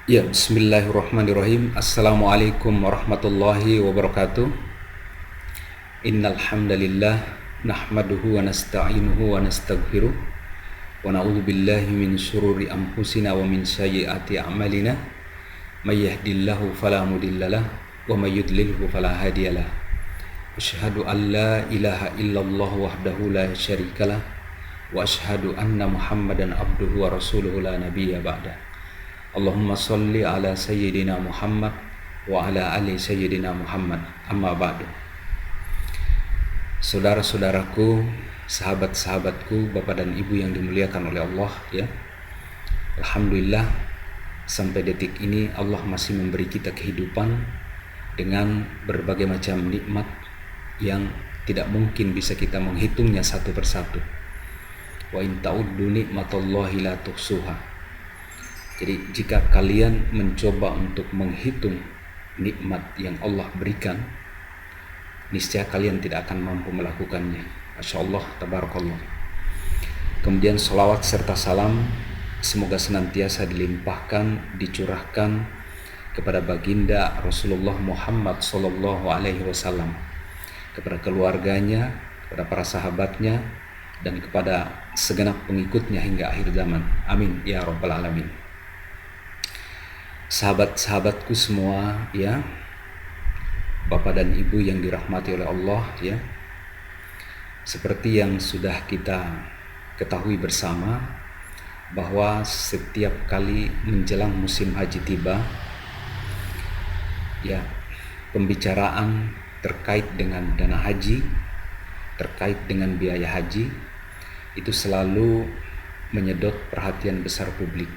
Ya, bismillahirrahmanirrahim. Assalamualaikum warahmatullahi wabarakatuh. Innal hamdalillah nahmaduhu wa nasta'inuhu wa nastaghfiruh wa na'udzu billahi min syururi anfusina wa min sayyiati a'malina. May yahdihillahu fala mudhillalah wa may yudlilhu fala hadiyalah. Asyhadu an la ilaha illallah wahdahu la syarikalah wa asyhadu anna Muhammadan abduhu wa rasuluhu la nabiyya ba'da. Allahumma salli ala sayyidina Muhammad wa ala ali sayyidina Muhammad, amma ba'du. Saudara-saudaraku, sahabat-sahabatku, Bapak dan Ibu yang dimuliakan oleh Allah, ya. Alhamdulillah, sampai detik ini Allah masih memberi kita kehidupan dengan berbagai macam nikmat yang tidak mungkin bisa kita menghitungnya satu persatu. Wa in ta'uddu nikmatallahi la tuhsuha. Jadi jika kalian mencoba untuk menghitung nikmat yang Allah berikan, niscaya kalian tidak akan mampu melakukannya. Masya Allah, tabarakallah. Kemudian salawat serta salam semoga senantiasa dilimpahkan, dicurahkan kepada baginda Rasulullah Muhammad Sallallahu Alaihi Wasallam, kepada keluarganya, kepada para sahabatnya, dan kepada segenap pengikutnya hingga akhir zaman. Amin ya rabbal alamin. Sahabat-sahabatku semua, ya, Bapak dan Ibu yang dirahmati oleh Allah, ya, seperti yang sudah kita ketahui bersama bahwa setiap kali menjelang musim haji tiba, ya, pembicaraan terkait dengan dana haji, terkait dengan biaya haji, itu selalu menyedot perhatian besar publik.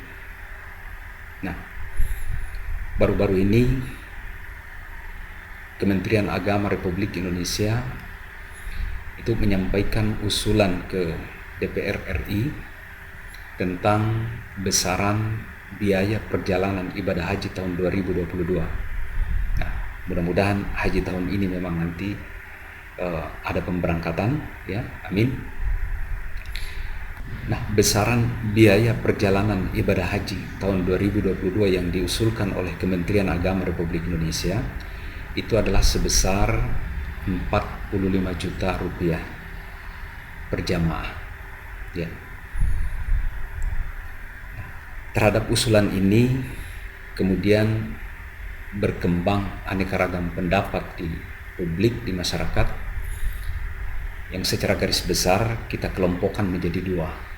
Nah, baru-baru ini Kementerian Agama Republik Indonesia itu menyampaikan usulan ke DPR RI tentang besaran biaya perjalanan ibadah haji tahun 2022. Nah, mudah-mudahan haji tahun ini memang nanti ada pemberangkatan, ya, amin. Nah, besaran biaya perjalanan ibadah haji tahun 2022 yang diusulkan oleh Kementerian Agama Republik Indonesia itu adalah sebesar 45 juta rupiah per jamaah, ya. Terhadap usulan ini kemudian berkembang aneka ragam pendapat di publik, di masyarakat, yang secara garis besar kita kelompokkan menjadi dua.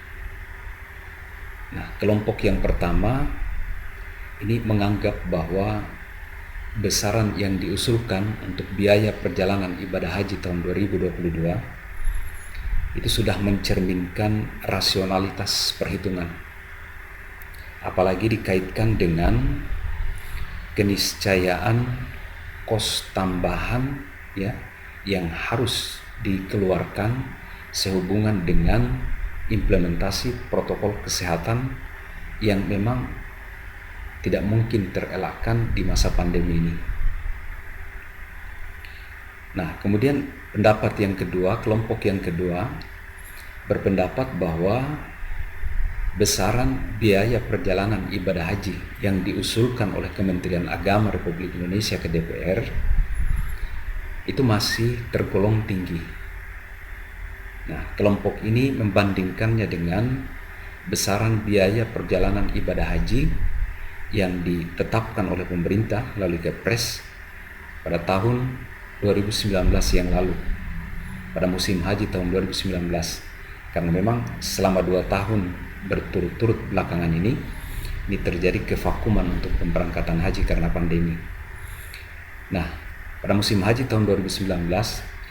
Nah, kelompok yang pertama ini menganggap bahwa besaran yang diusulkan untuk biaya perjalanan ibadah haji tahun 2022 itu sudah mencerminkan rasionalitas perhitungan, apalagi dikaitkan dengan keniscayaan kos tambahan, ya, yang harus dikeluarkan sehubungan dengan implementasi protokol kesehatan yang memang tidak mungkin terelakkan di masa pandemi ini. Nah, kemudian pendapat yang kedua, kelompok yang kedua berpendapat bahwa besaran biaya perjalanan ibadah haji yang diusulkan oleh Kementerian Agama Republik Indonesia ke DPR itu masih tergolong tinggi. Nah, kelompok ini membandingkannya dengan besaran biaya perjalanan ibadah haji yang ditetapkan oleh pemerintah melalui Kepres pada tahun 2019 yang lalu, pada musim haji tahun 2019. Karena memang selama 2 tahun berturut-turut belakangan ini terjadi kevakuman untuk pemberangkatan haji karena pandemi. Nah, pada musim haji tahun 2019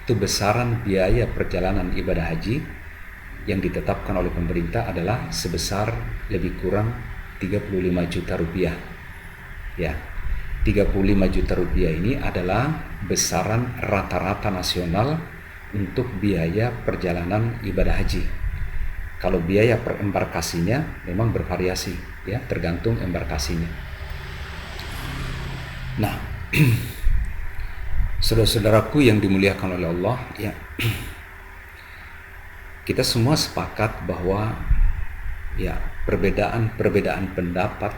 itu besaran biaya perjalanan ibadah haji yang ditetapkan oleh pemerintah adalah sebesar lebih kurang 35 juta rupiah. Ya, 35 juta rupiah ini adalah besaran rata-rata nasional untuk biaya perjalanan ibadah haji. Kalau biaya per embarkasinya memang bervariasi, ya, tergantung embarkasinya. Nah, saudara-saudaraku yang dimuliakan oleh Allah, ya, kita semua sepakat bahwa, ya, perbedaan pendapat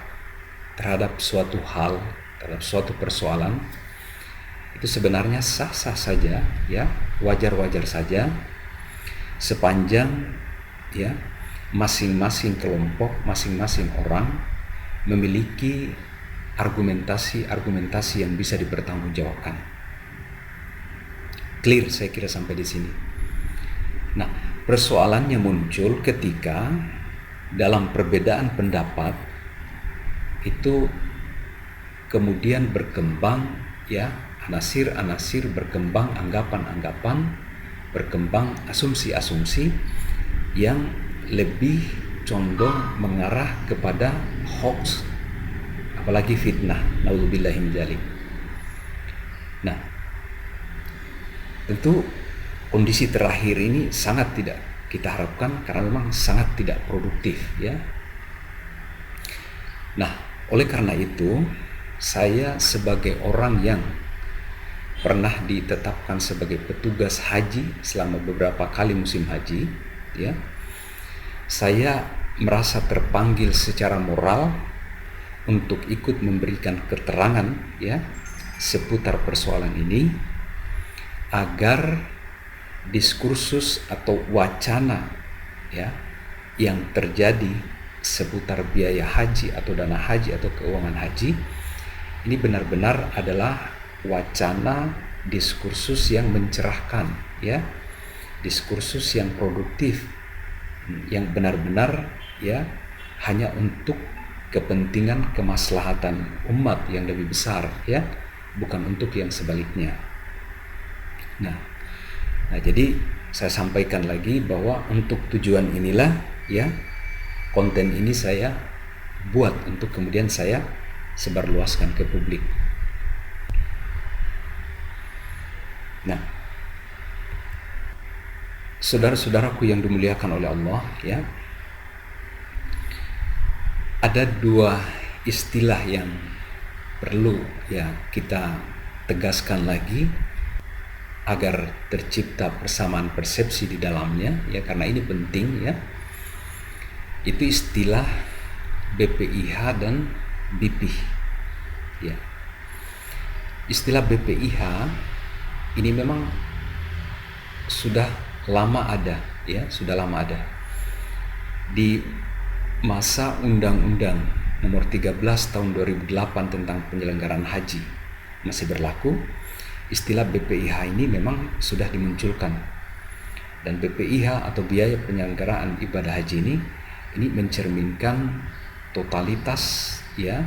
terhadap suatu hal, terhadap suatu persoalan, itu sebenarnya sah-sah saja, ya, wajar-wajar saja, sepanjang ya masing-masing kelompok, masing-masing orang memiliki argumentasi yang bisa dipertanggungjawabkan. Clear saya kira sampai di sini. Nah, persoalannya muncul ketika dalam perbedaan pendapat itu kemudian berkembang, ya, anasir-anasir, berkembang anggapan-anggapan, berkembang asumsi-asumsi yang lebih condong mengarah kepada hoax, apalagi fitnah, naudzubillahi min dzalik. Nah, tentu kondisi terakhir ini sangat tidak kita harapkan karena memang sangat tidak produktif, ya. Nah, oleh karena itu saya sebagai orang yang pernah ditetapkan sebagai petugas haji selama beberapa kali musim haji, ya, saya merasa terpanggil secara moral untuk ikut memberikan keterangan, ya, seputar persoalan ini, agar diskursus atau wacana, ya, yang terjadi seputar biaya haji atau dana haji atau keuangan haji ini benar-benar adalah wacana diskursus yang mencerahkan, ya, diskursus yang produktif, yang benar-benar, ya, hanya untuk kepentingan kemaslahatan umat yang lebih besar, ya, bukan untuk yang sebaliknya. Nah, jadi saya sampaikan lagi bahwa untuk tujuan inilah, ya, konten ini saya buat untuk kemudian saya sebarluaskan ke publik. Nah, saudara-saudaraku yang dimuliakan oleh Allah, ya, ada dua istilah yang perlu, ya, kita tegaskan lagi agar tercipta persamaan persepsi di dalamnya, ya, karena ini penting, ya. Itu istilah BPIH dan BPIH, ya. Istilah BPIH ini memang sudah lama ada, ya, sudah lama ada di masa Undang-Undang Nomor 13 Tahun 2008 tentang penyelenggaraan haji masih berlaku. Istilah BPIH ini memang sudah dimunculkan, dan BPIH atau biaya penyelenggaraan ibadah haji ini mencerminkan totalitas, ya,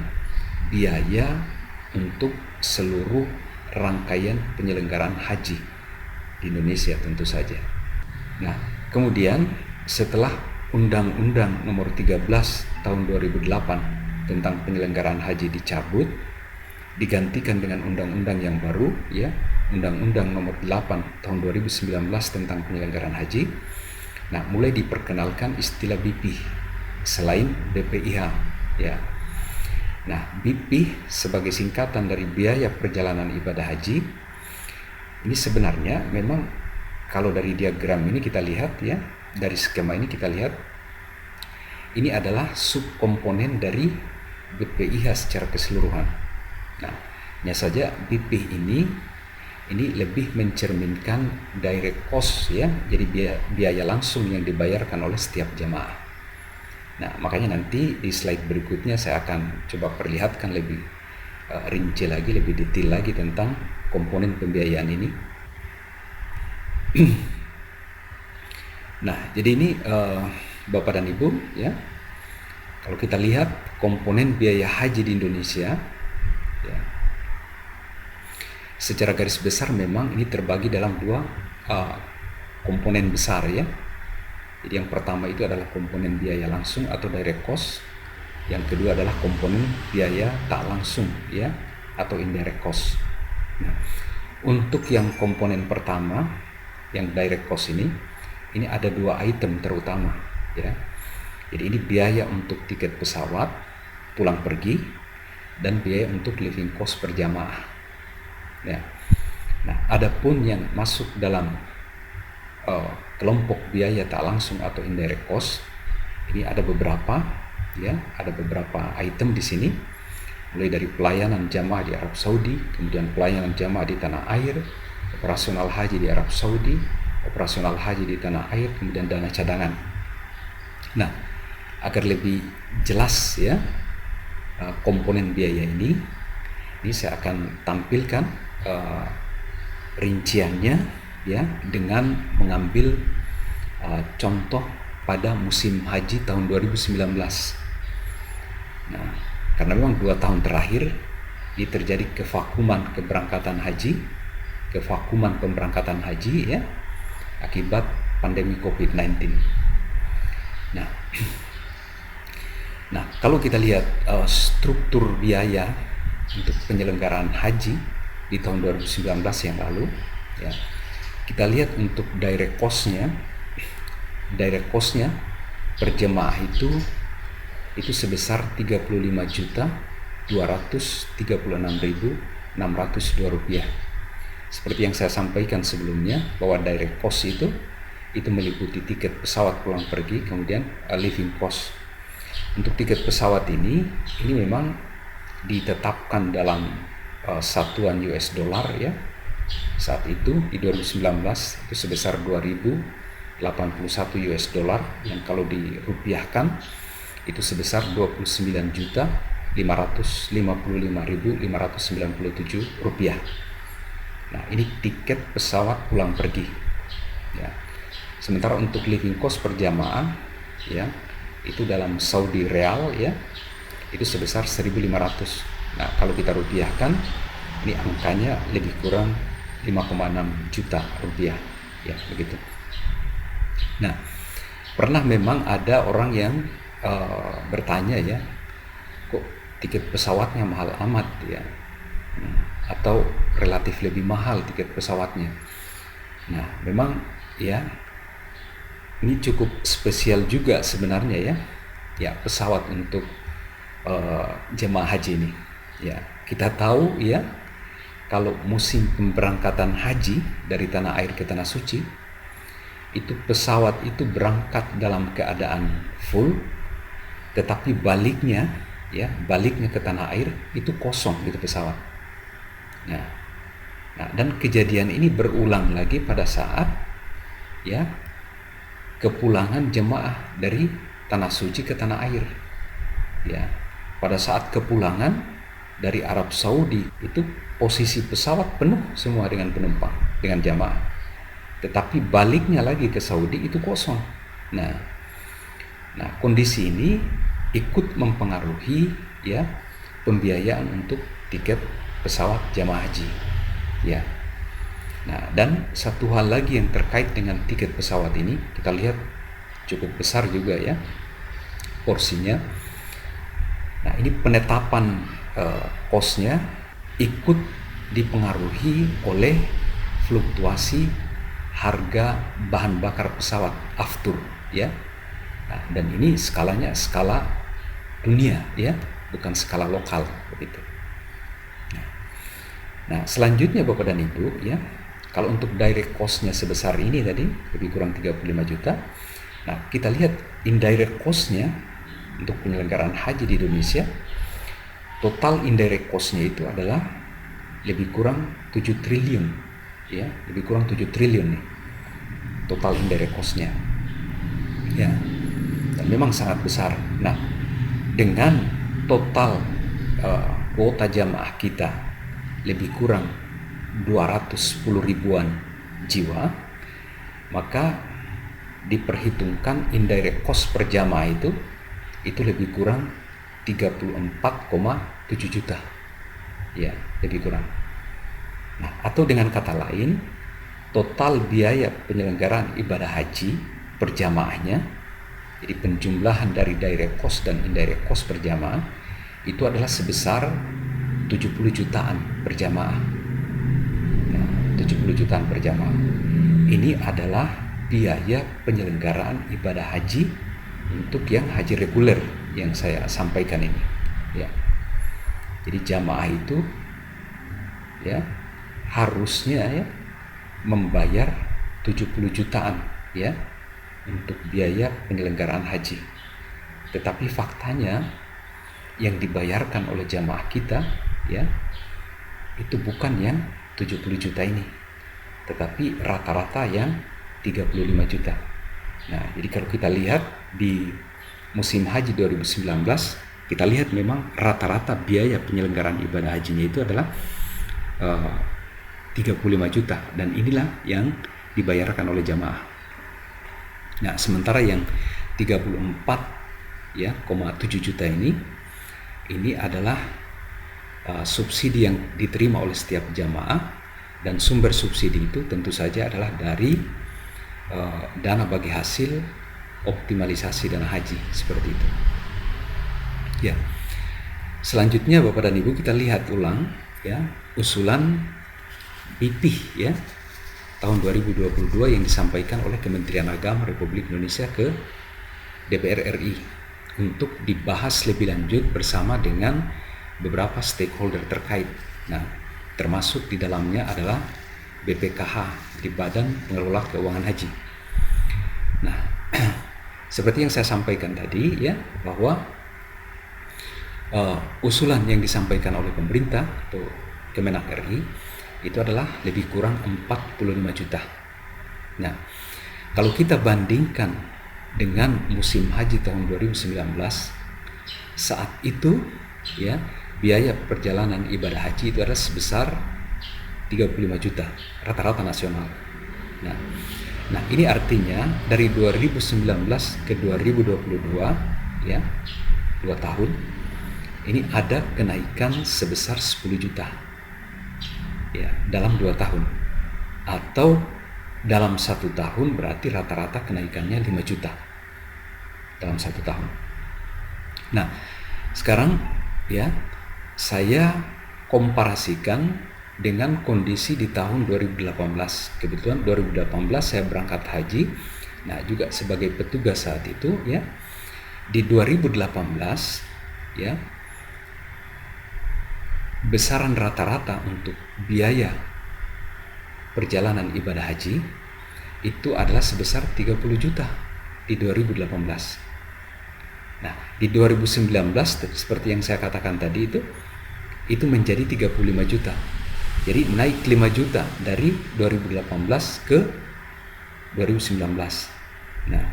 biaya untuk seluruh rangkaian penyelenggaraan haji di Indonesia tentu saja. Nah, kemudian setelah Undang-Undang Nomor 13 Tahun 2008 tentang penyelenggaraan haji dicabut, digantikan dengan undang-undang yang baru, ya, Undang-Undang Nomor 8 Tahun 2019 tentang penyelenggaraan haji. Nah, mulai diperkenalkan istilah BPIH selain BPIH, ya. Nah, BPIH sebagai singkatan dari biaya perjalanan ibadah haji ini sebenarnya memang kalau dari diagram ini kita lihat, ya, dari skema ini kita lihat ini adalah subkomponen dari BPIH secara keseluruhan. Nah, hanya saja BPIH ini lebih mencerminkan direct cost, ya, jadi biaya langsung yang dibayarkan oleh setiap jamaah. Nah, makanya nanti di slide berikutnya saya akan coba perlihatkan lebih rinci lagi, lebih detail lagi tentang komponen pembiayaan ini. Nah, jadi ini Bapak dan Ibu, ya, kalau kita lihat komponen biaya haji di Indonesia, ya, secara garis besar memang ini terbagi dalam dua komponen besar, ya. Jadi yang pertama itu adalah komponen biaya langsung atau direct cost, yang kedua adalah komponen biaya tak langsung, ya, atau indirect cost. Nah, untuk yang komponen pertama, yang direct cost ini ada dua item terutama, ya. Jadi ini biaya untuk tiket pesawat pulang pergi dan biaya untuk living cost per jamaah, ya. Nah, adapun yang masuk dalam kelompok biaya tak langsung atau indirect cost ini ada beberapa, ya, ada beberapa item di sini. mulai dari pelayanan jamaah di Arab Saudi, kemudian pelayanan jamaah di tanah air, operasional haji di Arab Saudi, operasional haji di tanah air, kemudian dana cadangan. Nah, agar lebih jelas ya komponen biaya ini saya akan tampilkan rinciannya ya dengan mengambil contoh pada musim haji tahun 2019. Nah, karena memang 2 tahun terakhir ini terjadi kevakuman pemberangkatan haji ya akibat pandemi COVID-19. Nah, kalau kita lihat struktur biaya untuk penyelenggaraan haji di tahun 2019 yang lalu ya, kita lihat untuk direct cost-nya per jemaah itu sebesar 35.236.602 rupiah. Seperti yang saya sampaikan sebelumnya bahwa direct cost itu meliputi tiket pesawat pulang pergi, kemudian living cost. Untuk tiket pesawat ini memang ditetapkan dalam satuan US dollar ya. Saat itu di 2019 itu sebesar 2.081 US dollar, yang kalau dirupiahkan itu sebesar 29.555.597 rupiah. Nah, ini tiket pesawat pulang pergi ya. Sementara untuk living cost per jamaah ya, itu dalam Saudi Real ya, itu sebesar 1.500. Nah, kalau kita rupiahkan ini angkanya lebih kurang 5,6 juta rupiah ya, begitu. Nah, pernah memang ada orang yang bertanya ya, kok tiket pesawatnya mahal amat ya, atau relatif lebih mahal tiket pesawatnya. Nah, memang ya ini cukup spesial juga sebenarnya ya pesawat untuk jemaah haji ini ya. Kita tahu ya, kalau musim pemberangkatan haji dari tanah air ke tanah suci itu pesawat itu berangkat dalam keadaan full, tetapi baliknya ke tanah air itu kosong gitu pesawat. Nah, dan kejadian ini berulang lagi pada saat ya kepulangan jemaah dari tanah suci ke tanah air ya. Pada saat kepulangan dari Arab Saudi itu posisi pesawat penuh semua dengan penumpang, dengan jamaah, tetapi baliknya lagi ke Saudi itu kosong. Nah kondisi ini ikut mempengaruhi ya pembiayaan untuk tiket pesawat jamaah haji ya. Nah, dan satu hal lagi yang terkait dengan tiket pesawat ini, kita lihat cukup besar juga ya porsinya. Nah, ini penetapan kosnya ikut dipengaruhi oleh fluktuasi harga bahan bakar pesawat aftur ya. Nah, dan ini skalanya skala dunia ya, bukan skala lokal begitu. Nah, selanjutnya Bapak dan Ibu ya, kalau untuk direct cost-nya sebesar ini tadi, lebih kurang 35 juta. Nah, kita lihat indirect cost-nya untuk penyelenggaraan haji di Indonesia, total indirect cost-nya itu adalah lebih kurang 7 triliun ya, lebih kurang 7 triliun nih total indirect cost-nya ya, dan memang sangat besar. Nah, dengan total kuota jamaah kita lebih kurang 210 ribuan jiwa, maka diperhitungkan indirect cost per jamaah itu lebih kurang 34,7 juta ya, lebih kurang. Nah, atau dengan kata lain, total biaya penyelenggaraan ibadah haji per jamaahnya, jadi penjumlahan dari direct cost dan indirect cost per jamaah itu adalah sebesar 70 jutaan per jamaah. Nah, 70 jutaan per jamaah. Ini adalah biaya penyelenggaraan ibadah haji untuk yang haji reguler yang saya sampaikan ini ya. Jadi jamaah itu ya harusnya ya membayar 70 jutaan ya untuk biaya penyelenggaraan haji. Tetapi faktanya yang dibayarkan oleh jamaah kita ya itu bukan yang 70 juta ini, tetapi rata-rata yang 35 juta. Nah, jadi kalau kita lihat di musim haji 2019, kita lihat memang rata-rata biaya penyelenggaraan ibadah hajinya itu adalah 35 juta, dan inilah yang dibayarkan oleh jamaah. Nah, sementara yang 34,7 juta ini adalah subsidi yang diterima oleh setiap jamaah, dan sumber subsidi itu tentu saja adalah dari dana bagi hasil optimalisasi dana haji, seperti itu. Ya. Selanjutnya Bapak dan Ibu, kita lihat ulang ya usulan BP ya tahun 2022 yang disampaikan oleh Kementerian Agama Republik Indonesia ke DPR RI untuk dibahas lebih lanjut bersama dengan beberapa stakeholder terkait. Nah, termasuk di dalamnya adalah BPKH di Badan Pengelola Keuangan Haji. Nah, seperti yang saya sampaikan tadi ya, bahwa usulan yang disampaikan oleh pemerintah atau Kemenak RI itu adalah lebih kurang 45 juta. Nah, kalau kita bandingkan dengan musim haji tahun 2019, saat itu ya biaya perjalanan ibadah haji itu adalah sebesar 35 juta rata-rata nasional. Nah, ini artinya dari 2019 ke 2022 ya 2 tahun ini ada kenaikan sebesar 10 juta ya dalam 2 tahun, atau dalam 1 tahun berarti rata-rata kenaikannya 5 juta dalam 1 tahun. Nah, sekarang ya saya komparasikan dengan kondisi di tahun 2018. Kebetulan 2018 saya berangkat haji, nah juga sebagai petugas saat itu ya. Di 2018 ya besaran rata-rata untuk biaya perjalanan ibadah haji itu adalah sebesar 30 juta di 2018. Nah, di 2019 seperti yang saya katakan tadi itu menjadi 35 juta. Jadi naik 5 juta dari 2018 ke 2019. Nah,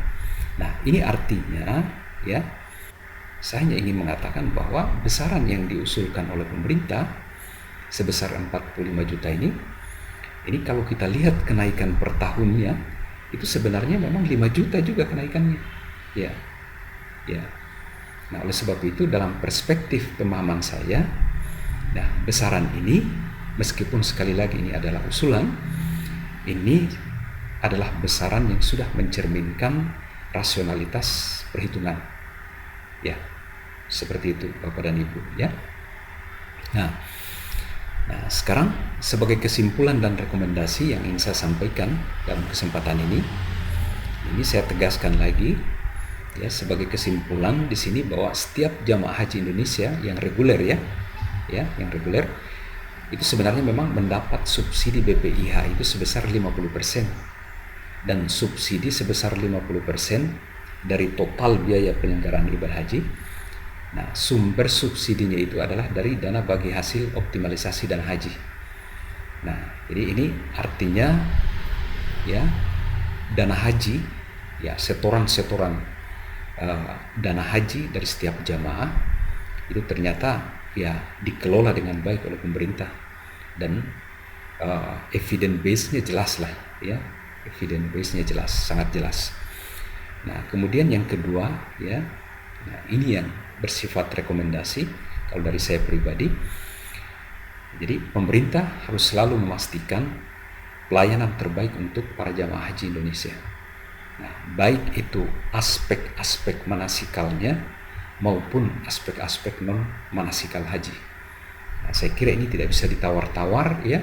ini artinya ya saya hanya ingin mengatakan bahwa besaran yang diusulkan oleh pemerintah sebesar 45 juta ini kalau kita lihat kenaikan per tahunnya itu sebenarnya memang 5 juta juga kenaikannya. Ya. Nah, oleh sebab itu dalam perspektif pemahaman saya, nah besaran ini meskipun sekali lagi ini adalah usulan, ini adalah besaran yang sudah mencerminkan rasionalitas perhitungan. Ya, seperti itu Bapak dan Ibu ya. Nah, sekarang sebagai kesimpulan dan rekomendasi yang ingin saya sampaikan dalam kesempatan ini saya tegaskan lagi ya sebagai kesimpulan di sini bahwa setiap jamaah haji Indonesia yang reguler yang reguler itu sebenarnya memang mendapat subsidi BPIH itu sebesar 50%, dan subsidi sebesar 50% dari total biaya penyelenggaraan ibadah haji. Nah, sumber subsidinya itu adalah dari dana bagi hasil optimalisasi dana haji. Nah, jadi ini artinya ya dana haji ya setoran-setoran dana haji dari setiap jamaah itu ternyata ya dikelola dengan baik oleh pemerintah, dan evidence base-nya jelas lah ya, evidence base-nya jelas, sangat jelas. Nah, kemudian yang kedua ya, nah ini yang bersifat rekomendasi kalau dari saya pribadi. Jadi pemerintah harus selalu memastikan pelayanan terbaik untuk para jamaah haji Indonesia. Nah, baik itu aspek-aspek manasikalnya maupun aspek-aspek non manasikal haji. Nah, saya kira ini tidak bisa ditawar-tawar ya,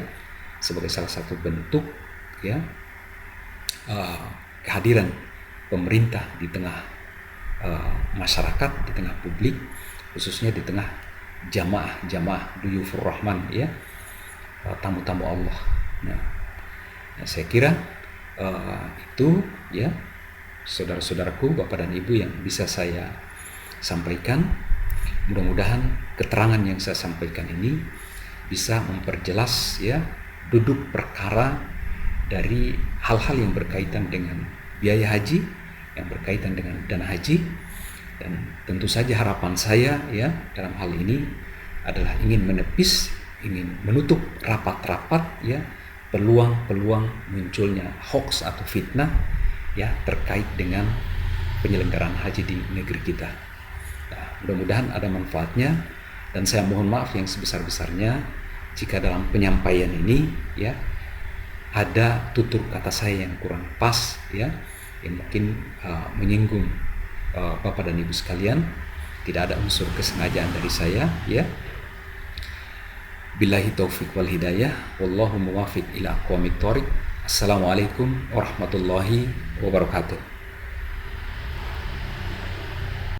sebagai salah satu bentuk ya kehadiran pemerintah di tengah masyarakat, di tengah publik, khususnya di tengah jamaah duyufur rahman ya, tamu-tamu Allah. Nah, saya kira itu ya saudara-saudaraku, Bapak dan Ibu yang bisa saya sampaikan. mudah-mudahan keterangan yang saya sampaikan ini bisa memperjelas ya duduk perkara dari hal-hal yang berkaitan dengan biaya haji, yang berkaitan dengan dana haji. Dan tentu saja harapan saya ya dalam hal ini adalah ingin menepis, ingin menutup rapat-rapat ya peluang-peluang munculnya hoax atau fitnah ya terkait dengan penyelenggaraan haji di negeri kita. Nah, mudah-mudahan ada manfaatnya, dan saya mohon maaf yang sebesar-besarnya jika dalam penyampaian ini ya ada tutur kata saya yang kurang pas ya, yang mungkin menyinggung Bapak dan Ibu sekalian. Tidak ada unsur kesengajaan dari saya ya. Billahi taufiq wal hidayah, wallahu muwafiq ila aqwamit thoriq. Assalamualaikum warahmatullahi wabarakatuh.